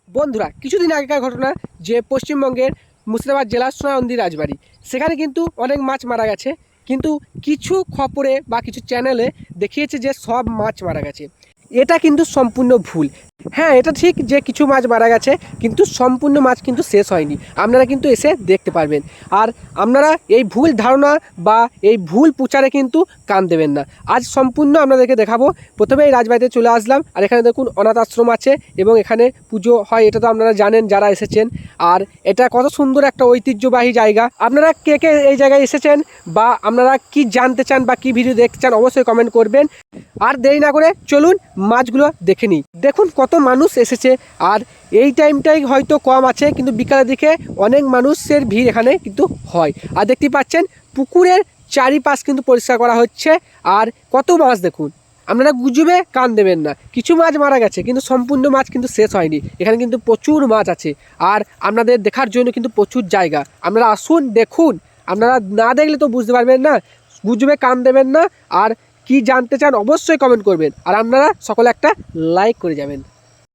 বন্ধুরা, কিছুদিন আগেকার ঘটনা যে পশ্চিমবঙ্গের মুর্শিদাবাদ জেলার সোনানন্দী রাজবাড়ি, সেখানে কিন্তু অনেক মাছ মারা গেছে। কিন্তু কিছু খবরে বা কিছু চ্যানেলে দেখিয়েছে যে সব মাছ মারা গেছে। এটা কিন্তু সম্পূর্ণ ভুল। হ্যাঁ, এটা ঠিক যে কিছু মাছ মারা গেছে, কিন্তু সম্পূর্ণ মাছ কিন্তু শেষ হয়নি। আপনারা কিন্তু এসে দেখতে পারবেন। আর আপনারা এই ভুল ধারণা বা এই ভুল প্রচারে কিন্তু কান দেবেন না। আজ সম্পূর্ণ আপনাদেরকে দেখাবো। প্রথমে এই রাজবাড়িতে চলে আসলাম, আর এখানে দেখুন অনাথ আশ্রম আছে এবং এখানে পুজো হয়, এটা তো আপনারা জানেন যারা এসেছেন। আর এটা কত সুন্দর একটা ঐতিহ্যবাহী জায়গা। আপনারা কে কে এই জায়গায় এসেছেন বা আপনারা কি জানতে চান বা কি ভিডিও দেখতে চান অবশ্যই কমেন্ট করবেন। আর দেরি না করে চলুন মাছগুলো দেখে নিই। দেখুন কত মানুষ এসেছে। আর এই টাইমটাই হয়তো কম আছে, কিন্তু বিকালের দিকে অনেক মানুষের ভিড় এখানে কিন্তু হয়। আর দেখতে পাচ্ছেন পুকুরের চারিপাশ কিন্তু পরিষ্কার করা হচ্ছে। আর কত মাছ দেখুন। আপনারা গুজবে কান দেবেন না। কিছু মাছ মারা গেছে, কিন্তু সম্পূর্ণ মাছ কিন্তু শেষ হয়নি। এখানে কিন্তু প্রচুর মাছ আছে। আর আপনাদের দেখার জন্য কিন্তু প্রচুর জায়গা। আপনারা আসুন, দেখুন। আপনারা না দেখলে তো বুঝতে পারবেন না। গুজবে কান দেবেন না। আর কি জানতে চান অবশ্যই কমেন্ট করবেন। আর আপনারা সকলে একটা লাইক করে যাবেন।